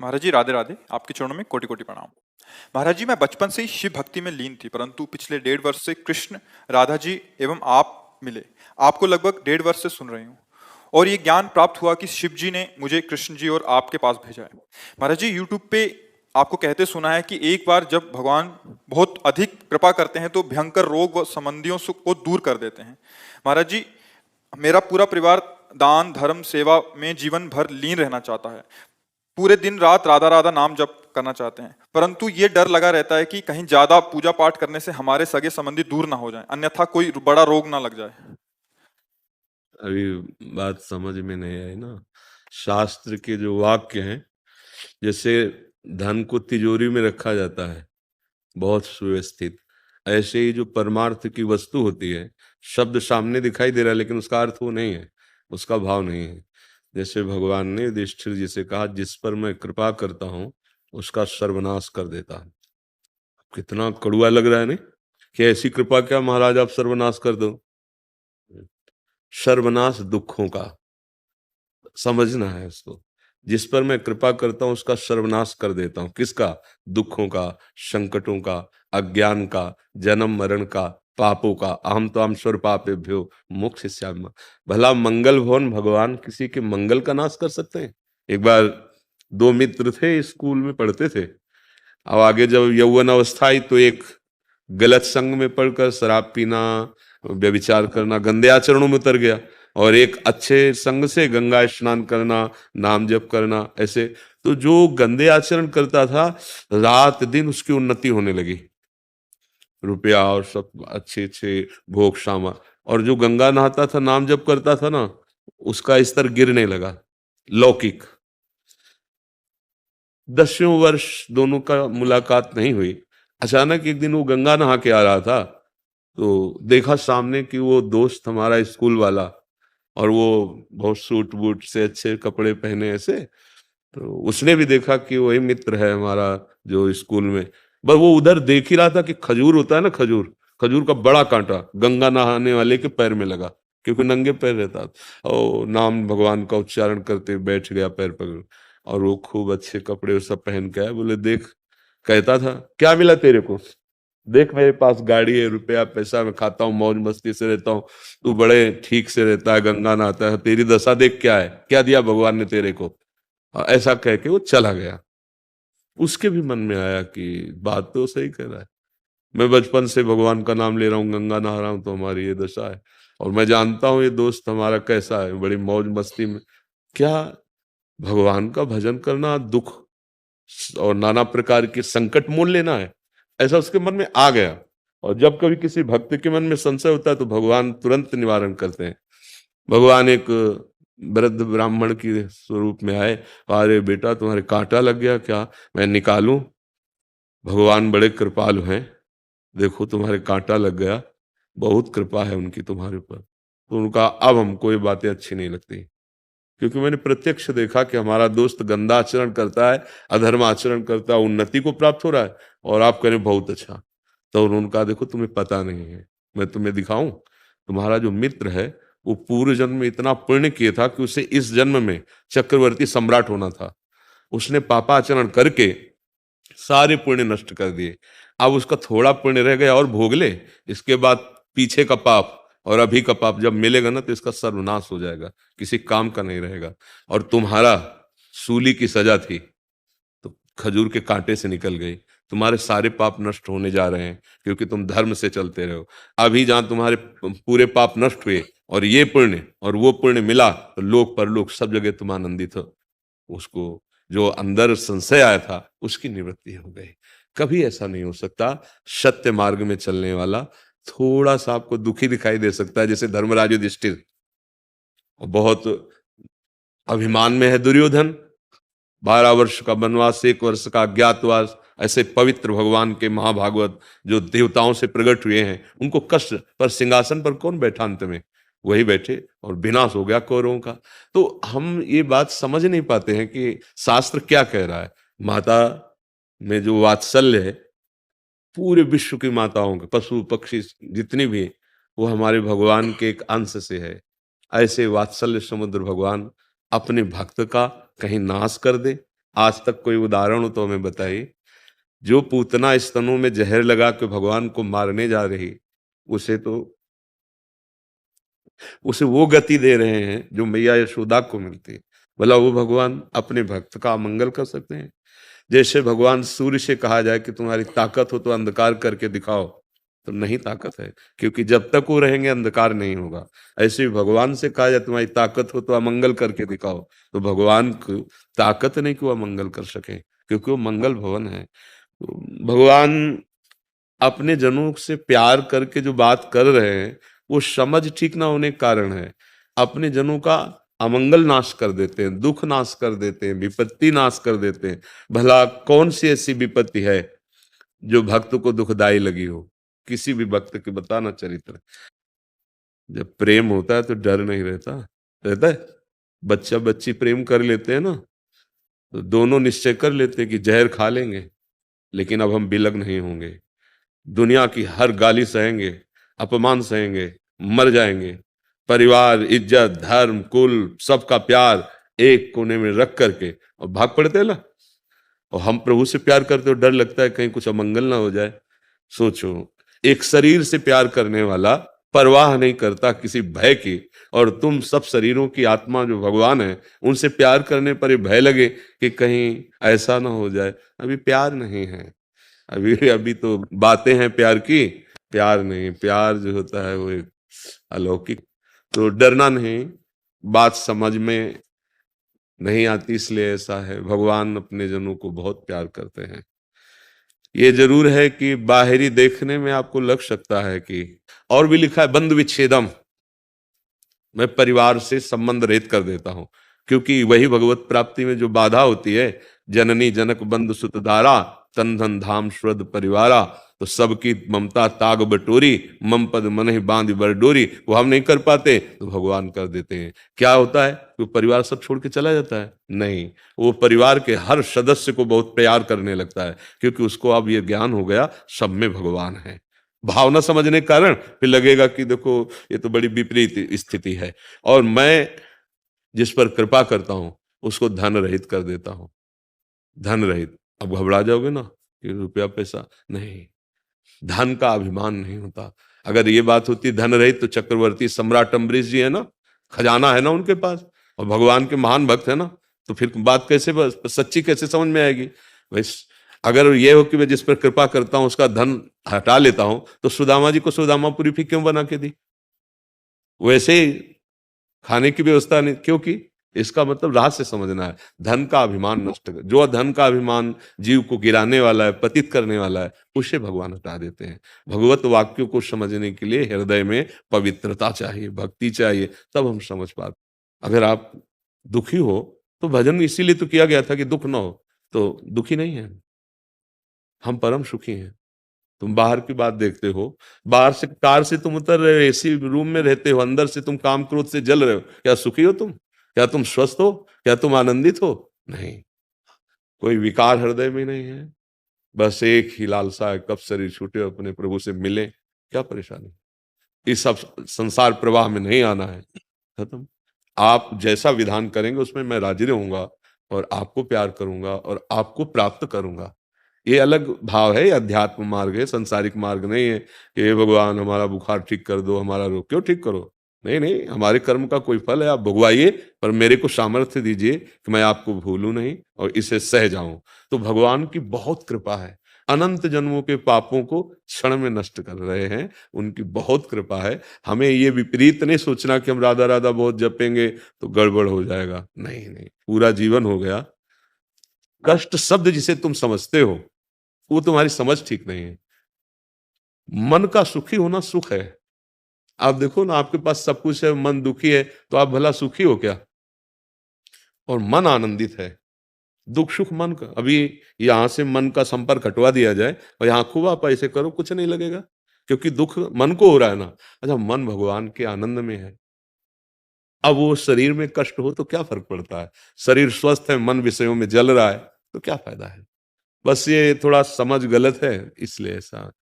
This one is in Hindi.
महाराज जी राधे राधे। आपके चरणों में कोटि कोटि प्रणाम। महाराज जी, मैं बचपन से ही शिव भक्ति में लीन थी, परंतु पिछले 1.5 वर्ष से कृष्ण, राधा जी एवं आप मिले। आपको लगभग 1.5 वर्ष से सुन रही हूँ और ये ज्ञान प्राप्त हुआ कि शिव जी ने मुझे कृष्ण जी और आपके पास भेजा है। महाराज जी, यूट्यूब पे आपको कहते सुना है कि एक बार जब भगवान बहुत अधिक कृपा करते हैं तो भयंकर रोग व संबंधियों को दूर कर देते हैं। महाराज जी, मेरा पूरा परिवार दान धर्म सेवा में जीवन भर लीन रहना चाहता है। पूरे दिन रात राधा राधा नाम जप करना चाहते हैं, परंतु ये डर लगा रहता है कि कहीं ज्यादा पूजा पाठ करने से हमारे सगे संबंधी दूर ना हो जाएं, अन्यथा कोई बड़ा रोग ना लग जाए। अभी बात समझ में नहीं आई ना। शास्त्र के जो वाक्य हैं, जैसे धन को तिजोरी में रखा जाता है बहुत सुव्यवस्थित, ऐसे ही जो परमार्थ की वस्तु होती है, शब्द सामने दिखाई दे रहा है लेकिन उसका अर्थ वो नहीं है, उसका भाव नहीं है। जैसे भगवान ने युधिष्ठिर जी से कहा, जिस पर मैं कृपा करता हूं उसका सर्वनाश कर देता हूं। कितना कड़ुआ लग रहा है नहीं कि ऐसी कृपा क्या महाराज आप सर्वनाश कर दो। सर्वनाश दुखों का समझना है उसको। जिस पर मैं कृपा करता हूं उसका सर्वनाश कर देता हूं। किसका? दुखों का, संकटों का, अज्ञान का, जन्म मरण का, पापों का। अहम तो हम स्वर पापेभ्यो मोक्षयिष्यामि। भला मंगल भवन भगवान किसी के मंगल का नाश कर सकते हैं? एक बार दो मित्र थे, स्कूल में पढ़ते थे। अब आगे जब यौवन अवस्था आई तो एक गलत संग में पढ़कर शराब पीना, व्यभिचार करना, गंदे आचरणों में उतर गया, और एक अच्छे संग से गंगा स्नान करना, नाम जप करना, ऐसे। तो जो गंदे आचरण करता था, रात दिन उसकी उन्नति होने लगी, रुपया और सब अच्छे अच्छे भोग सामा। और जो गंगा नहाता था, नाम जप करता था ना, उसका स्तर गिरने लगा, लौकिक। 10वें वर्ष दोनों का मुलाकात नहीं हुई। अचानक एक दिन वो गंगा नहा के आ रहा था, तो देखा सामने कि वो दोस्त हमारा स्कूल वाला, और वो बहुत सूट बूट से अच्छे कपड़े पहने ऐसे। तो उसने भी देखा कि वही मित्र है हमारा जो स्कूल में। बस वो उधर देख ही रहा था कि खजूर होता है ना, खजूर, खजूर का बड़ा कांटा गंगा नहाने वाले के पैर में लगा, क्योंकि नंगे पैर रहता था। और नाम भगवान का उच्चारण करते बैठ गया पैर पकड़। और वो खूब अच्छे कपड़े सब पहन के आया। बोले देख, कहता था क्या मिला तेरे को? देख मेरे पास गाड़ी है, रुपया पैसा, मैं खाता हूँ, मौज मस्ती से रहता हूँ। तू बड़े ठीक से रहता है, गंगा नहाता है, तेरी दशा देख क्या है, क्या दिया भगवान ने तेरे को। ऐसा कह के वो चला गया। उसके भी मन में आया कि बात तो सही कह रहा है, मैं बचपन से भगवान का नाम ले रहा हूँ, गंगा नहा रहा हूँ, तो हमारी ये दशा है। और मैं जानता हूँ ये दोस्त हमारा कैसा है, बड़ी मौज मस्ती में। क्या भगवान का भजन करना दुख और नाना प्रकार के संकट मोल लेना है? ऐसा उसके मन में आ गया। और जब कभी किसी भक्त के मन में संशय होता है तो भगवान तुरंत निवारण करते हैं। भगवान एक वृद्ध ब्राह्मण के स्वरूप में आए। अरे बेटा, तुम्हारे कांटा लग गया क्या? मैं निकालूं? भगवान बड़े कृपालु हैं, देखो तुम्हारे कांटा लग गया, बहुत कृपा है उनकी तुम्हारे ऊपर। तो उनका अब हमको ये बातें अच्छी नहीं लगती, क्योंकि मैंने प्रत्यक्ष देखा कि हमारा दोस्त गंदा आचरण करता है, अधर्म आचरण करता है, उन्नति को प्राप्त हो रहा है, और आप करें बहुत अच्छा। तो उन्होंने कहा देखो तुम्हें पता नहीं है, मैं तुम्हें दिखाऊं। तुम्हारा जो मित्र है वो पूर्व जन्म में इतना पुण्य किया था कि उसे इस जन्म में चक्रवर्ती सम्राट होना था। उसने पापाचरण करके सारे पुण्य नष्ट कर दिए। अब उसका थोड़ा पुण्य रह गया और भोग ले, इसके बाद पीछे का पाप और अभी का पाप जब मिलेगा ना तो इसका सर्वनाश हो जाएगा, किसी काम का नहीं रहेगा। और तुम्हारा सूली की सजा थी तो खजूर के कांटे से निकल गई। तुम्हारे सारे पाप नष्ट होने जा रहे हैं, क्योंकि तुम धर्म से चलते रहो। अभी जहां तुम्हारे पूरे पाप नष्ट हुए और ये पुण्य और वो पुण्य मिला, तो लोक परलोक सब जगह तुम आनंदित हो। उसको जो अंदर संशय आया था उसकी निवृत्ति हो गई। कभी ऐसा नहीं हो सकता। सत्य मार्ग में चलने वाला थोड़ा सा आपको दुखी दिखाई दे सकता है, जैसे धर्मराज युधिष्ठिर। बहुत अभिमान में है दुर्योधन, 12 वर्ष का वनवास, 1 वर्ष का अज्ञातवास। ऐसे पवित्र भगवान के महाभागवत जो देवताओं से प्रकट हुए हैं, उनको कष्ट पर सिंहासन पर कौन बैठा? अंत में वही बैठे और विनाश हो गया कौरवों का। तो हम ये बात समझ नहीं पाते हैं कि शास्त्र क्या कह रहा है। माता में जो वात्सल्य है, पूरे विश्व की माताओं के, पशु पक्षी जितनी भी, वो हमारे भगवान के एक अंश से है। ऐसे वात्सल्य समुद्र भगवान अपने भक्त का कहीं नाश कर दे, आज तक कोई उदाहरण हो तो हमें बताइए। जो पूतना स्तनों में जहर लगा के भगवान को मारने जा रही, उसे तो उसे वो गति दे रहे हैं जो मैया यशोदा को मिलती। भला वो भगवान अपने भक्त का अमंगल कर सकते हैं? जैसे भगवान सूर्य से कहा जाए कि तुम्हारी ताकत हो तो अंधकार करके दिखाओ, तो नहीं ताकत है, क्योंकि जब तक वो रहेंगे अंधकार नहीं होगा। ऐसे ही भगवान से कहा जाए तुम्हारी ताकत हो तो अमंगल करके दिखाओ, तो भगवान को ताकत नहीं कि वो अमंगल कर सके, क्योंकि वो मंगल भवन है। तो भगवान अपने जनों से प्यार करके जो बात कर रहे हैं, वो समझ ठीक ना होने के कारण है। अपने जनों का अमंगल नाश कर देते हैं, दुख नाश कर देते हैं, विपत्ति नाश कर देते हैं। भला कौन सी ऐसी विपत्ति है जो भक्त को दुखदाई लगी हो? किसी भी भक्त के बताना चरित्र। जब प्रेम होता है तो डर नहीं रहता, रहता है? बच्चा बच्ची प्रेम कर लेते हैं ना, तो दोनों निश्चय कर लेते हैं कि जहर खा लेंगे, लेकिन अब हम विलग नहीं होंगे। दुनिया की हर गाली सहेंगे, अपमान सहेंगे, मर जाएंगे। परिवार, इज्जत, धर्म, कुल, सबका प्यार एक कोने में रख करके और भाग पड़ते हैं ना। और हम प्रभु से प्यार करते हो, डर लगता है कहीं कुछ अमंगल ना हो जाए। सोचो, एक शरीर से प्यार करने वाला परवाह नहीं करता किसी भय की, और तुम सब शरीरों की आत्मा जो भगवान है, उनसे प्यार करने पर ये भय लगे कि कहीं ऐसा ना हो जाए। अभी प्यार नहीं है, अभी अभी तो बातें हैं प्यार की, प्यार नहीं। प्यार जो होता है वो एक अलौकिक। तो डरना नहीं, बात समझ में नहीं आती इसलिए ऐसा है। भगवान अपने जनों को बहुत प्यार करते हैं। ये जरूर है कि बाहरी देखने में आपको लग सकता है कि, और भी लिखा है बंधु विच्छेदम, मैं परिवार से संबंध रहित कर देता हूं, क्योंकि वही भगवत प्राप्ति में जो बाधा होती है, जननी जनक बंधु सुत दारा, तन धन धाम श्रद्ध परिवारा, तो सबकी ममता ताग बटोरी, मम पद मन ही बांध बरडोरी, वो हम नहीं कर पाते तो भगवान कर देते हैं। क्या होता है? वो परिवार सब छोड़ के चला जाता है? नहीं, वो परिवार के हर सदस्य को बहुत प्यार करने लगता है, क्योंकि उसको अब ये ज्ञान हो गया सब में भगवान है। भावना समझने के कारण फिर लगेगा कि देखो ये तो बड़ी विपरीत स्थिति है, और मैं जिस पर कृपा करता हूं उसको धन रहित कर देता हूं। धन रहित, अब घबरा जाओगे ना कि रुपया पैसा नहीं, धन का अभिमान नहीं होता। अगर ये बात होती धन रहित, तो चक्रवर्ती सम्राट अम्बरीश जी है ना, खजाना है ना उनके पास, और भगवान के महान भक्त है ना, तो फिर बात कैसे सच्ची कैसे समझ में आएगी? वैस अगर ये हो कि मैं जिस पर कृपा करता हूं उसका धन हटा लेता हूं, तो सुदामा जी को सुदामापुरी फिर क्यों बना के दी? वैसे ही खाने की व्यवस्था नहीं, क्योंकि इसका मतलब रहस्य समझना है। धन का अभिमान नष्ट कर, जो धन का अभिमान जीव को गिराने वाला है, पतित करने वाला है, उसे भगवान हटा देते हैं। भगवत वाक्यों को समझने के लिए हृदय में पवित्रता चाहिए, भक्ति चाहिए, तब हम समझ पाते। अगर आप दुखी हो तो भजन इसीलिए तो किया गया था कि दुख ना हो, तो दुखी नहीं है, हम परम सुखी हैं। तुम बाहर की बात देखते हो, बाहर से कार से तुम उतर रहे हो, एसी रूम में रहते हो, अंदर से तुम काम क्रोध से जल रहे हो, क्या सुखी हो तुम? क्या तुम स्वस्थ हो? क्या तुम आनंदित हो? नहीं, कोई विकार हृदय में नहीं है। बस एक ही लालसा है, कब शरीर छूटे और अपने प्रभु से मिले। क्या परेशानी? इस सब संसार प्रवाह में नहीं आना है, खत्म। आप जैसा विधान करेंगे उसमें मैं राजी रहूंगा, और आपको प्यार करूंगा और आपको प्राप्त करूंगा। ये अलग भाव है, ये अध्यात्म मार्ग है, संसारिक मार्ग नहीं है कि हे भगवान हमारा बुखार ठीक कर दो, हमारा रोग क्यों ठीक करो। नहीं नहीं, हमारे कर्म का कोई फल है, आप भुगवाइए, पर मेरे को सामर्थ्य दीजिए कि मैं आपको भूलूं नहीं और इसे सह जाऊं। तो भगवान की बहुत कृपा है, अनंत जन्मों के पापों को क्षण में नष्ट कर रहे हैं, उनकी बहुत कृपा है। हमें ये विपरीत नहीं सोचना कि हम राधा राधा बहुत जपेंगे तो गड़बड़ हो जाएगा। नहीं नहीं, पूरा जीवन हो गया। कष्ट शब्द जिसे तुम समझते हो वो तुम्हारी समझ ठीक नहीं है। मन का सुखी होना सुख है। आप देखो ना, आपके पास सब कुछ है, मन दुखी है, तो आप भला सुखी हो क्या? और मन आनंदित है, दुख सुख मन का। अभी यहां से मन का संपर्क हटवा दिया जाए और यहाँ खूब आप ऐसे करो, कुछ नहीं लगेगा, क्योंकि दुख मन को हो रहा है ना। अच्छा, मन भगवान के आनंद में है। अब वो शरीर में कष्ट हो तो क्या फर्क पड़ता है? शरीर स्वस्थ है, मन विषयों में जल रहा है, तो क्या फायदा है? बस ये थोड़ा समझ गलत है, इसलिए ऐसा